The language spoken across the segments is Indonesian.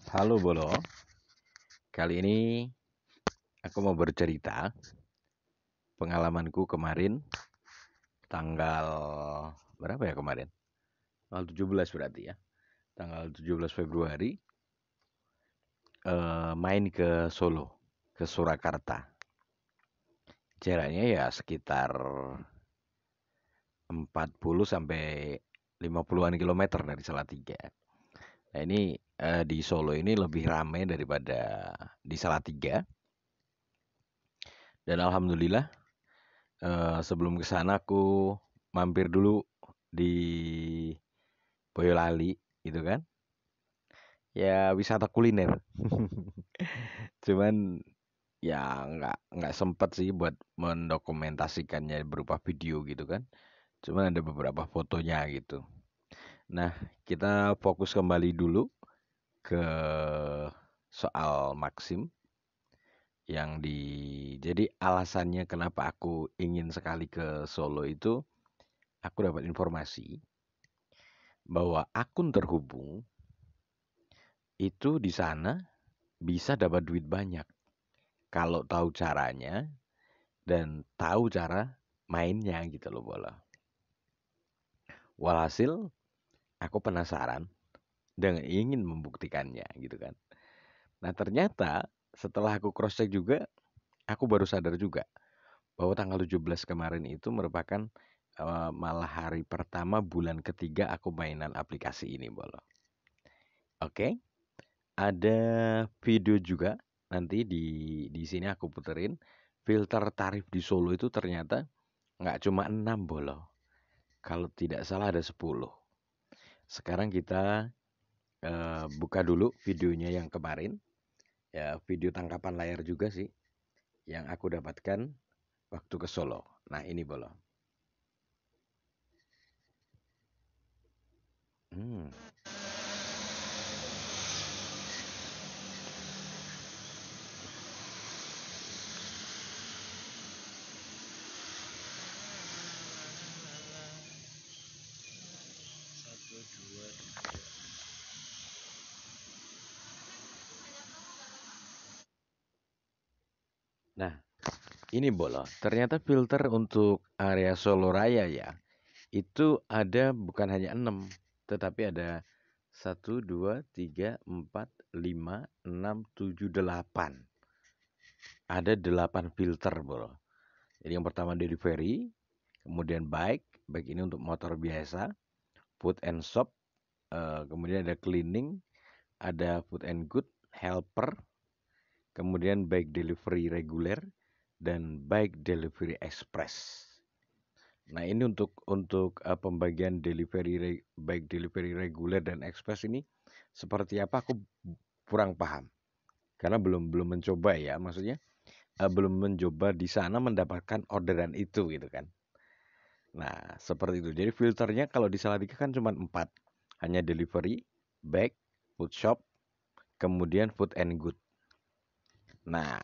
Halo Bolo, kali ini aku mau bercerita pengalamanku kemarin tanggal berapa ya kemarin? Tanggal 17 berarti ya. Tanggal 17 Februari main ke Solo, ke Surakarta. Jaraknya ya sekitar 40 sampai 50-an kilometer dari Salatiga. Nah ini di Solo ini lebih ramai daripada di Salatiga. Dan alhamdulillah sebelum ke sana aku mampir dulu di Boyolali gitu kan. Ya wisata kuliner. Cuman ya nggak sempet sih buat mendokumentasikannya berupa video gitu kan. Cuman ada beberapa fotonya gitu. Nah, kita fokus kembali dulu ke soal Maxim yang di jadi alasannya kenapa aku ingin sekali ke Solo itu aku dapat informasi bahwa akun terhubung itu di sana bisa dapat duit banyak kalau tahu caranya dan tahu cara mainnya gitu loh bola. Walhasil aku penasaran dan ingin membuktikannya gitu kan. Nah ternyata setelah aku cross check juga, aku baru sadar juga bahwa tanggal 17 kemarin itu merupakan malah hari pertama bulan ketiga aku mainan aplikasi ini bola. Oke, ada video juga nanti di sini aku puterin. Filter tarif di Solo itu ternyata nggak cuma 6 bolo. Kalau tidak salah ada 10. Sekarang kita buka dulu videonya yang kemarin. Ya, video tangkapan layar juga sih yang aku dapatkan waktu ke Solo. Nah, ini bolo. Hmm. Nah, ini bolo. Ternyata filter untuk area Solo Raya ya. Itu ada bukan hanya 6, tetapi ada 1, 2, 3, 4, 5, 6, 7, 8. Ada 8 filter, bro. Jadi yang pertama delivery, kemudian bike, bike ini untuk motor biasa, food and shop, kemudian ada cleaning, ada food and good, helper, kemudian bike delivery reguler, dan bike delivery express. Nah, ini untuk pembagian baik delivery reguler dan express ini seperti apa aku kurang paham. Karena belum belum mencoba ya, maksudnya belum mencoba di sana mendapatkan orderan itu gitu kan. Nah, seperti itu. Jadi filternya kalau di Salatiga kan cuma 4. Hanya delivery, bag, food shop, kemudian food and good. Nah,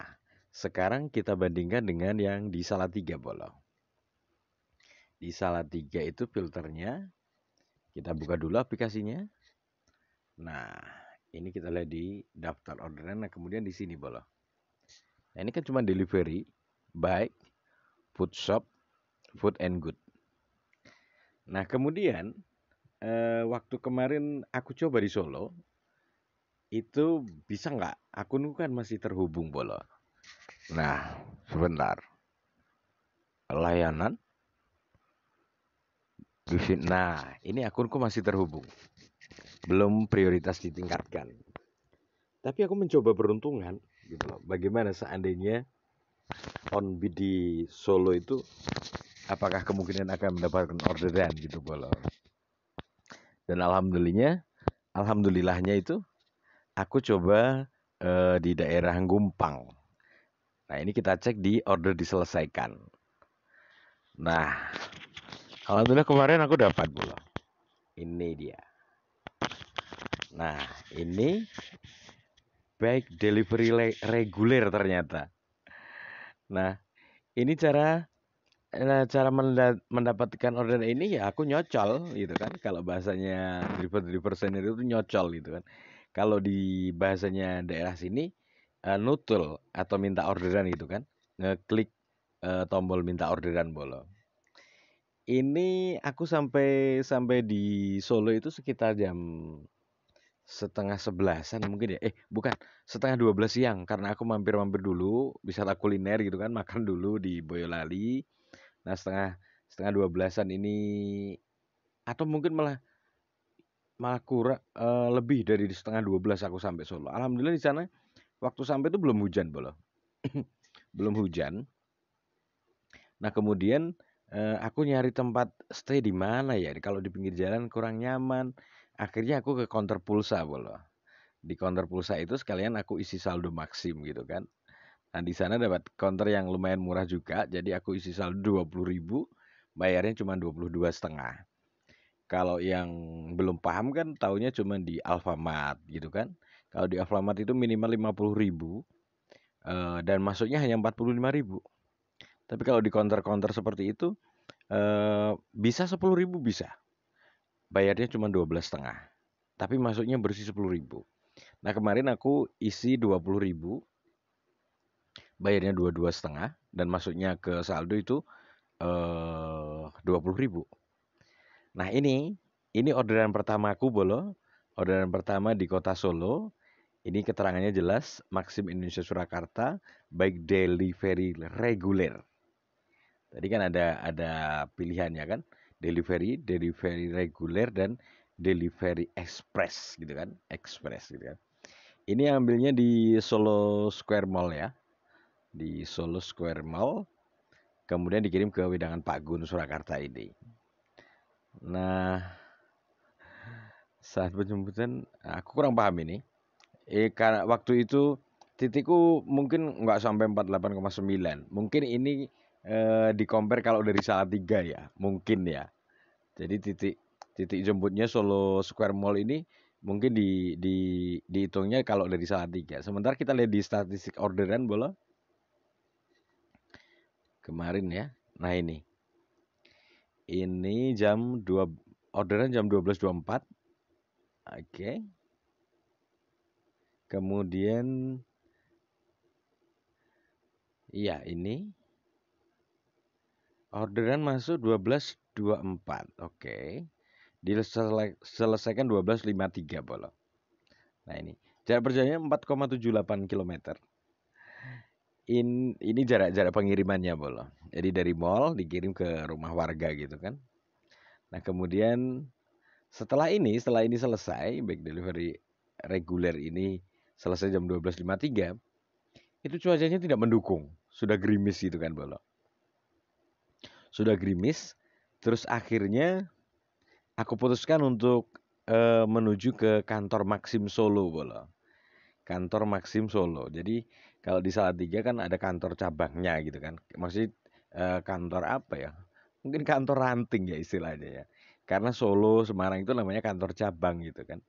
sekarang kita bandingkan dengan yang di Salatiga, Bolo. Di Salatiga itu filternya, kita buka dulu aplikasinya. Nah, ini kita lihat di daftar orderan. Nah, kemudian di sini Bolo. Nah, ini kan cuma delivery, bike, food shop, food and good. Nah, kemudian waktu kemarin aku coba di Solo, itu bisa nggak? Akunku kan masih terhubung Bolo. Nah, sebentar. Layanan di sini. Nah, ini akunku masih terhubung. Belum prioritas ditingkatkan. Tapi aku mencoba peruntungan gitu loh. Bagaimana seandainya on bid di Solo itu apakah kemungkinan akan mendapatkan orderan gitu Bolo. Dan alhamdulillahnya itu aku coba di daerah Gumpang. Nah, ini kita cek di order diselesaikan. Nah, alhamdulillah kemarin aku dapat Bolo. Ini dia. Nah, ini baik delivery reguler ternyata. Nah, ini cara mendapatkan order ini ya aku nyocol gitu kan. Kalau bahasanya driver senior itu nyocol gitu kan. Kalau di bahasanya daerah sini nutul atau minta orderan gitu kan. Ngeklik tombol minta orderan bolo. Ini aku sampai sampai di Solo itu sekitar jam setengah sebelasan mungkin ya. Bukan, setengah 12 siang karena aku mampir-mampir dulu, wisata kuliner gitu kan, makan dulu di Boyolali. Nah, setengah setengah 12-an ini atau mungkin malah malah kurang lebih dari setengah 12 aku sampai Solo. Alhamdulillah di sana waktu sampai itu belum hujan, Bolo. Belum hujan. Nah, kemudian aku nyari tempat stay di mana ya? Kalau di pinggir jalan kurang nyaman. Akhirnya aku ke counter pulsa, Bolo. Di counter pulsa itu sekalian aku isi saldo Maxim gitu kan. Nah, di sana dapat counter yang lumayan murah juga. Jadi aku isi saldo 20.000, bayarnya cuma 22,5. Kalau yang belum paham kan taunya cuma di Alfamart gitu kan. Kalau di Alfamart itu minimal 50.000 dan masuknya hanya 45.000. Tapi kalau di counter-counter seperti itu bisa 10.000 bisa. Bayarnya cuma 12,5. Tapi masuknya bersih 10.000. Nah, kemarin aku isi 20.000, bayarnya 22,5 dan masuknya ke saldo itu 20.000. Nah, ini orderan pertamaku, Bolo. Orderan pertama di kota Solo. Ini keterangannya jelas, Maxim Indonesia Surakarta, baik delivery reguler. Tadi kan ada pilihannya kan, delivery reguler dan delivery express gitu kan, express gitu kan. Ini ambilnya di Solo Square Mall ya, di Solo Square Mall, kemudian dikirim ke Wedangan Pak Gun Surakarta ini. Nah, saat penjemputan aku kurang paham ini. Karena waktu itu titikku mungkin nggak sampai 48,9. Mungkin ini di compare kalau dari Salatiga ya, mungkin ya. Jadi titik titik jemputnya Solo Square Mall ini mungkin dihitungnya kalau dari Salatiga. Sementara kita lihat di statistik orderan bola kemarin ya. Nah, ini jam 2, orderan jam 12.24. Oke. Kemudian iya ini orderan masuk 12.24. Oke. Diselesaikan 12.53 bola. Nah, ini jarak perjalanannya 4,78 km. Ini jarak pengirimannya bola. Jadi dari mall dikirim ke rumah warga gitu kan. Nah, kemudian setelah ini selesai, baik delivery reguler ini selesai jam 12.53, itu cuacanya tidak mendukung. Sudah gerimis gitu kan bola. Sudah gerimis, terus akhirnya aku putuskan untuk menuju ke kantor Maxim Solo bola. Kantor Maxim Solo. Jadi kalau di Salatiga kan ada kantor cabangnya gitu kan. Maksudnya kantor apa ya? Mungkin kantor ranting ya istilahnya ya. Karena Solo, Semarang itu namanya kantor cabang gitu kan.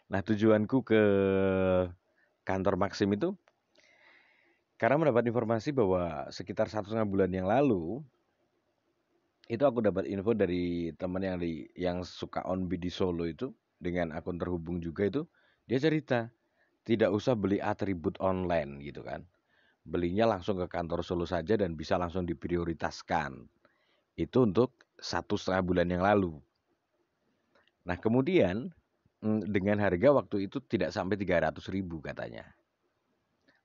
Nah, tujuanku ke kantor Maxim itu karena mendapat informasi bahwa sekitar 1,5 bulan yang lalu itu aku dapat info dari teman yang suka onbid di Solo itu dengan akun terhubung juga itu, dia cerita tidak usah beli atribut online gitu kan. Belinya langsung ke kantor Solo saja dan bisa langsung diprioritaskan. Itu untuk 1,5 bulan yang lalu. Nah, kemudian dengan harga waktu itu tidak sampai 300.000 katanya.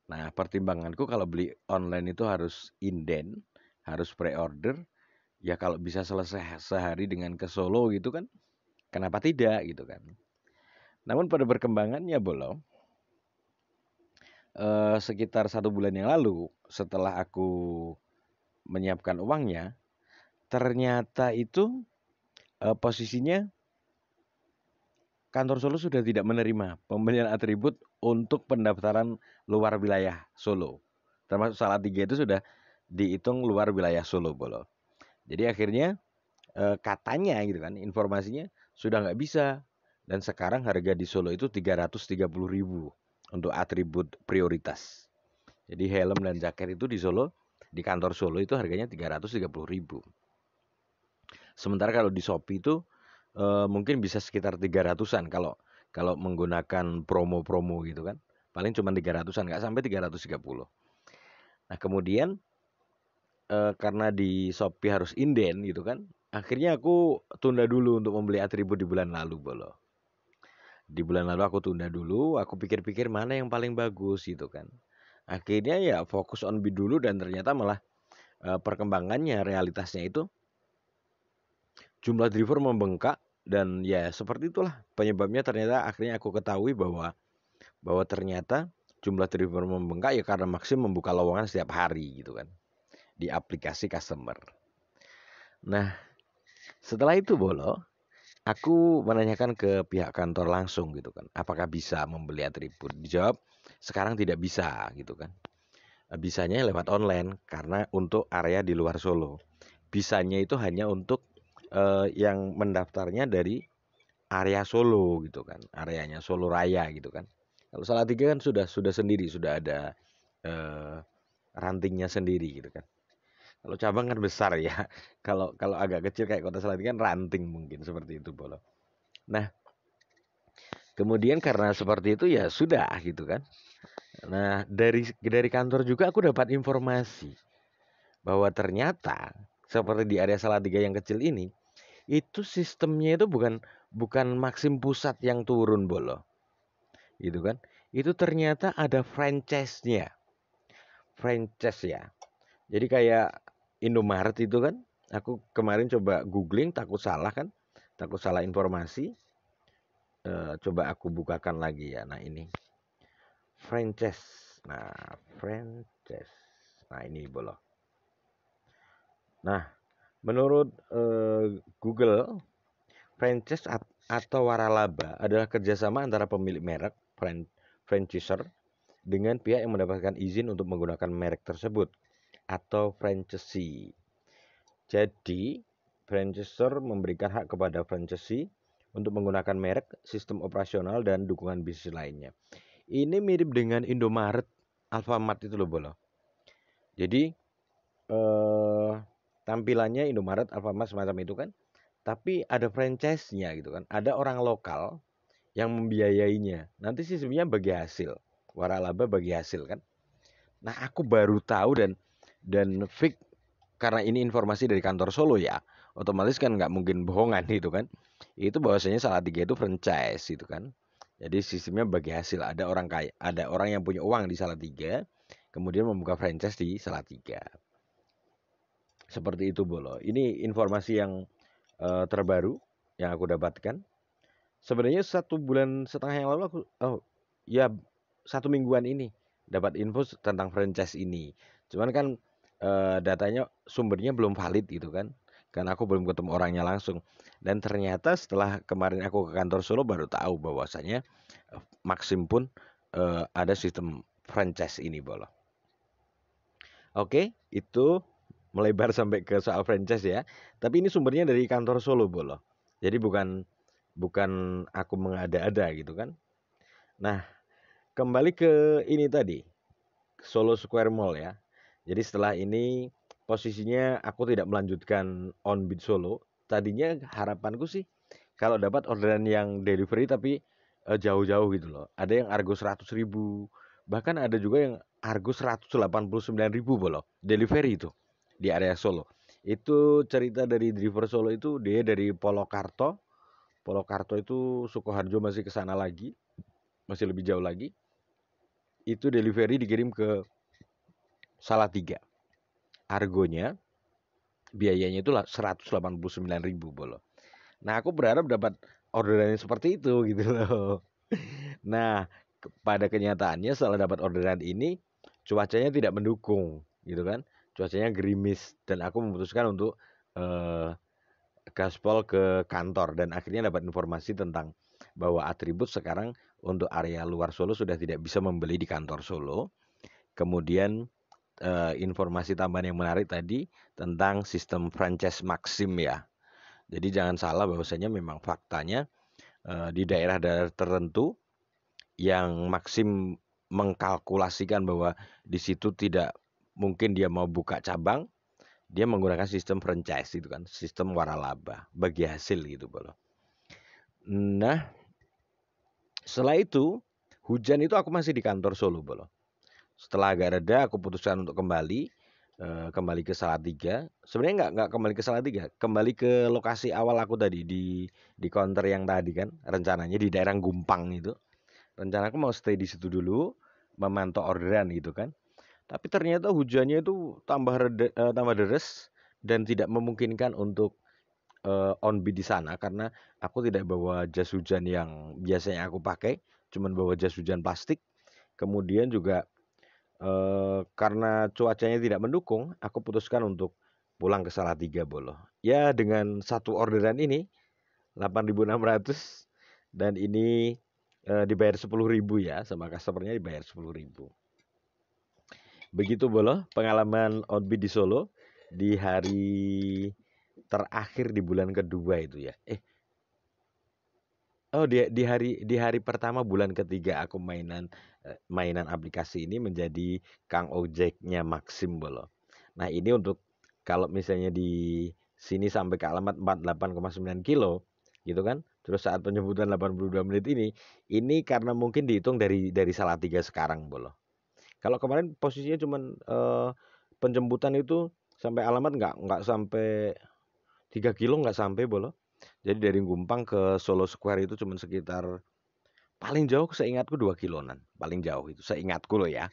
Nah, pertimbanganku kalau beli online itu harus inden, harus pre-order. Ya kalau bisa selesai sehari dengan ke Solo gitu kan, kenapa tidak gitu kan. Namun pada perkembangannya Bolo, sekitar 1 bulan yang lalu setelah aku menyiapkan uangnya, ternyata itu posisinya kantor Solo sudah tidak menerima pembelian atribut untuk pendaftaran luar wilayah Solo. Termasuk Salatiga itu sudah dihitung luar wilayah Solo Bolo. Jadi akhirnya katanya gitu kan informasinya sudah nggak bisa dan sekarang harga di Solo itu 330.000 untuk atribut prioritas. Jadi helm dan jaket itu di Solo, di kantor Solo itu harganya 330.000. Sementara kalau di Shopee itu mungkin bisa sekitar 300-an kalau kalau menggunakan promo-promo gitu kan. Paling cuma 300-an, nggak sampai 330. Nah, kemudian karena di Shopee harus inden gitu kan. Akhirnya aku tunda dulu untuk membeli atribut di bulan lalu, Bolo. Di bulan lalu aku tunda dulu, aku pikir-pikir mana yang paling bagus gitu kan. Akhirnya ya fokus on bid dulu dan ternyata malah perkembangannya realitasnya itu jumlah driver membengkak dan ya seperti itulah penyebabnya. Ternyata akhirnya aku ketahui bahwa ternyata jumlah driver membengkak ya karena Maxim membuka lowongan setiap hari gitu kan di aplikasi customer. Nah, setelah itu Bolo, aku menanyakan ke pihak kantor langsung gitu kan, apakah bisa membeli atribut? Dijawab, sekarang tidak bisa gitu kan. Bisanya lewat online karena untuk area di luar Solo. Bisanya itu hanya untuk yang mendaftarnya dari area Solo gitu kan, areanya Solo Raya gitu kan. Kalau Salatiga kan sudah sendiri, sudah ada eh, rantingnya sendiri gitu kan. Kalau cabang kan besar ya. Kalau kalau agak kecil kayak Kota Salatiga kan ranting mungkin seperti itu Bolo. Nah, kemudian karena seperti itu ya sudah gitu kan. Nah, dari kantor juga aku dapat informasi bahwa ternyata seperti di area Salatiga yang kecil ini, itu sistemnya itu bukan bukan Maxim pusat yang turun Bolo. Gitu kan. Itu ternyata ada franchise-nya. Franchise ya. Jadi kayak Indomaret itu kan. Aku kemarin coba googling takut salah kan. Takut salah informasi. Coba aku bukakan lagi ya. Nah, ini franchise. Nah, franchise. Nah, ini Bolo. Nah, menurut Google, franchise atau waralaba adalah kerjasama antara pemilik merek, franchiser, dengan pihak yang mendapatkan izin untuk menggunakan merek tersebut atau franchisee. Jadi, franchiser memberikan hak kepada franchisee untuk menggunakan merek, sistem operasional, dan dukungan bisnis lainnya. Ini mirip dengan Indomaret, Alfamart itu loh, Bolo. Jadi, tampilannya Indomaret, Alfamart semacam itu kan. Tapi ada franchise-nya gitu kan. Ada orang lokal yang membiayainya. Nanti sistemnya bagi hasil. Waralaba bagi hasil kan. Nah, aku baru tahu dan fix karena ini informasi dari kantor Solo ya. Otomatis kan nggak mungkin bohongan gitu kan. Itu bahwasanya Salatiga itu franchise gitu kan. Jadi sistemnya bagi hasil. Ada orang kaya, ada orang yang punya uang di Salatiga, kemudian membuka franchise di Salatiga. Seperti itu Bolo. Ini informasi yang terbaru yang aku dapatkan. Sebenarnya 1,5 bulan yang lalu aku ya 1 mingguan ini dapat info tentang franchise ini. Cuman kan datanya sumbernya belum valid gitu kan. Karena aku belum ketemu orangnya langsung. Dan ternyata setelah kemarin aku ke kantor Solo baru tahu bahwasanya Maxim pun ada sistem franchise ini Bolo. Oke, itu melebar sampai ke soal franchise ya. Tapi ini sumbernya dari kantor Solo Bolo. Jadi bukan bukan aku mengada-ada gitu kan. Nah, kembali ke ini tadi, Solo Square Mall ya. Jadi setelah ini posisinya aku tidak melanjutkan on bid Solo. Tadinya harapanku sih kalau dapat orderan yang delivery tapi jauh-jauh gitu loh. Ada yang argo 100.000, bahkan ada juga yang argo 189.000 loh. Delivery itu di area Solo. Itu cerita dari driver Solo itu dia dari Polokarto. Polokarto itu Sukoharjo masih ke sana lagi, masih lebih jauh lagi. Itu delivery dikirim ke Salatiga. Argonya biayanya itu 189.000 Bolo. Nah, aku berharap dapat orderan seperti itu gitu loh. Nah, pada kenyataannya setelah dapat orderan ini cuacanya tidak mendukung gitu kan. Cuacanya gerimis dan aku memutuskan untuk eh, gaspol ke kantor dan akhirnya dapat informasi tentang bahwa atribut sekarang untuk area luar Solo sudah tidak bisa membeli di kantor Solo. Kemudian informasi tambahan yang menarik tadi tentang sistem franchise Maxim ya. Jadi jangan salah bahwasanya memang faktanya di daerah-daerah tertentu yang Maxim mengkalkulasikan bahwa di situ tidak mungkin dia mau buka cabang, dia menggunakan sistem franchise itu kan, sistem waralaba bagi hasil gitu Bolo. Nah, Setelah itu, hujan itu aku masih di kantor Solo, Bolo. Setelah agak reda, aku putuskan untuk kembali ke Salatiga. Sebenarnya nggak kembali ke Salatiga, kembali ke lokasi awal aku tadi di counter yang tadi kan, rencananya di daerah Gumpang itu. Rencana aku mau stay di situ dulu, memantau orderan gitu kan. Tapi ternyata hujannya itu tambah deres dan tidak memungkinkan untuk on beat di sana karena aku tidak bawa jas hujan yang biasanya aku pakai, cuman bawa jas hujan plastik. Kemudian juga karena cuacanya tidak mendukung, aku putuskan untuk pulang ke Salatiga, Bolo. Ya dengan satu orderan ini 8.600 dan ini dibayar 10.000 ya, sama customernya dibayar 10.000. Begitu Bolo, pengalaman outbeat di Solo di hari terakhir di bulan kedua itu ya. Oh di hari pertama bulan ketiga aku mainan aplikasi ini menjadi Kang Ojeknya Maxim Bolo. Nah ini untuk kalau misalnya di sini sampai ke alamat 48,9 kilo gitu kan. Terus saat penjemputan 82 menit ini karena mungkin dihitung dari Salatiga sekarang Bolo. Kalau kemarin posisinya cuman penjemputan itu sampai alamat nggak sampai 3 kilo nggak sampai Bolo. Jadi dari Gumpang ke Solo Square itu cuma sekitar paling jauh seingatku 2 kiloan. Paling jauh itu seingatku loh ya.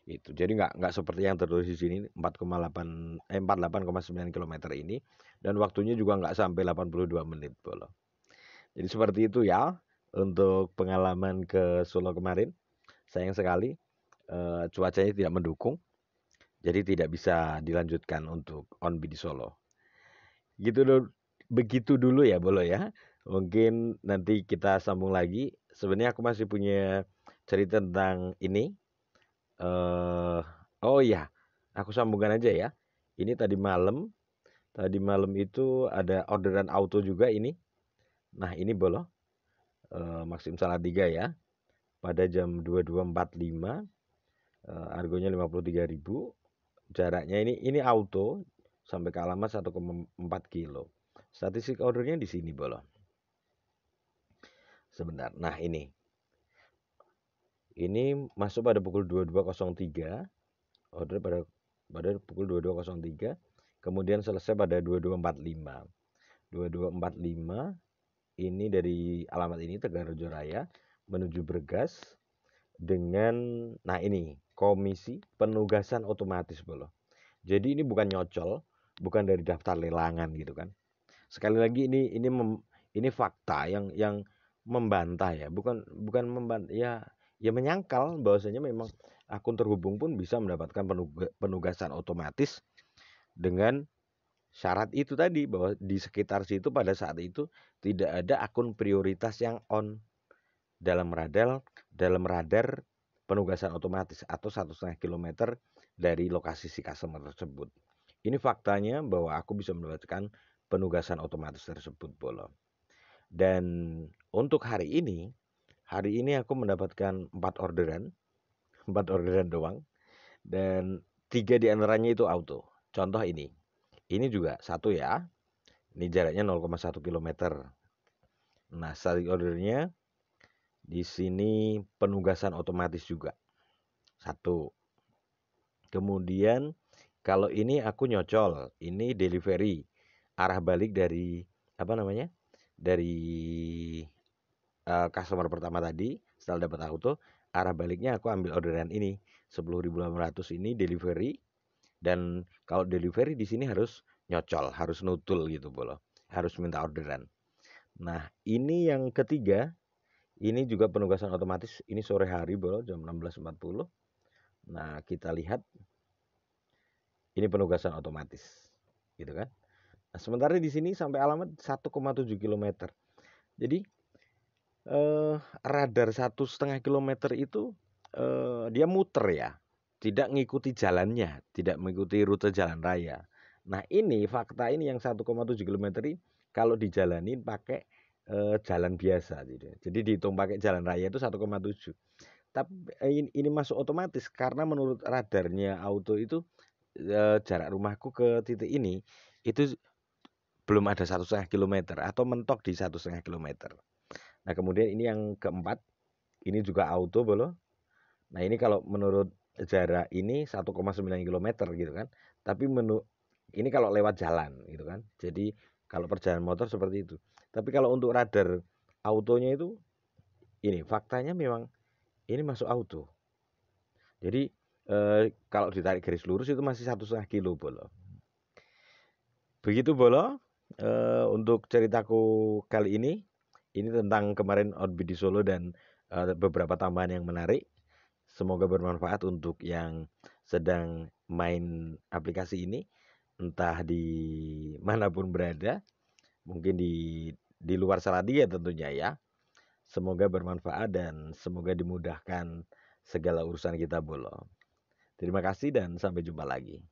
Itu. Jadi nggak seperti yang tertulis di sini 48,9 kilometer ini dan waktunya juga nggak sampai 82 menit Bolo. Jadi seperti itu ya untuk pengalaman ke Solo kemarin. Sayang sekali cuacanya tidak mendukung. Jadi tidak bisa dilanjutkan untuk on beat di Solo. Gitu begitu dulu ya Bolo ya. Mungkin nanti kita sambung lagi. Sebenarnya aku masih punya cerita tentang ini. eh oh iya, aku sambungkan aja ya. Ini tadi malam itu ada orderan auto juga ini. Nah, ini Bolo, Maxim Salatiga ya. Pada jam 22.45, harganya 53.000. Jaraknya ini auto sampai ke alamat 1,4 kilo. Statistik ordernya di sini, Bolo. Sebentar. Nah, ini masuk pada pukul 22.03, order pada pukul 22.03, kemudian selesai pada 22.45. 22.45 ini dari alamat ini Tegalrejo Raya menuju Bergas dengan ini komisi penugasan otomatis, Bolo. Jadi ini bukan nyocol, bukan dari daftar lelangan gitu kan. Sekali lagi ini fakta yang membantah ya, bukan membantah ya menyangkal bahwasanya memang akun terhubung pun bisa mendapatkan penugasan otomatis dengan syarat itu tadi bahwa di sekitar situ pada saat itu tidak ada akun prioritas yang on dalam radar penugasan otomatis atau 1,5 kilometer dari lokasi si customer tersebut. Ini faktanya bahwa aku bisa mendapatkan penugasan otomatis tersebut, Bolo. Dan untuk hari ini aku mendapatkan 4 orderan doang dan 3 diantaranya itu auto. Contoh ini juga satu ya, ini jaraknya 0,1 kilometer. Nah, starting ordernya di sini penugasan otomatis juga. Satu. Kemudian kalau ini aku nyocol, ini delivery arah balik dari apa namanya? Dari customer pertama tadi, setelah dapat auto, arah baliknya aku ambil orderan ini 10.800 ini delivery dan kalau delivery di sini harus nyocol, harus nutul gitu Bolo. Harus minta orderan. Nah, ini yang ketiga, ini juga penugasan otomatis, ini sore hari Bolo jam 16.40. Nah, kita lihat ini penugasan otomatis. Gitu kan? Nah, sementara di sini sampai alamat 1,7 km. Jadi radar 1,5 kilometer itu dia muter ya, tidak mengikuti jalannya, tidak mengikuti rute jalan raya. Nah ini fakta ini yang 1,7 km ini kalau dijalanin pakai jalan biasa, jadi dihitung pakai jalan raya itu 1,7. Tapi ini masuk otomatis karena menurut radarnya auto itu jarak rumahku ke titik ini itu belum ada 1,5 kilometer atau mentok di 1,5 kilometer. Nah kemudian ini yang keempat, ini juga auto bolo. Nah ini kalau menurut jarak ini 1,9 km gitu kan. Tapi ini kalau lewat jalan gitu kan. Jadi kalau perjalanan motor seperti itu. Tapi kalau untuk radar autonya itu ini faktanya memang ini masuk auto. Jadi kalau ditarik garis lurus itu masih 1,5 kilo bolo. Begitu bolo untuk ceritaku kali ini. Ini tentang kemarin outbid di Solo dan beberapa tambahan yang menarik. Semoga bermanfaat untuk yang sedang main aplikasi ini, entah di manapun berada, mungkin di luar Salatiga tentunya ya. Semoga bermanfaat dan semoga dimudahkan segala urusan kita bolo. Terima kasih dan sampai jumpa lagi.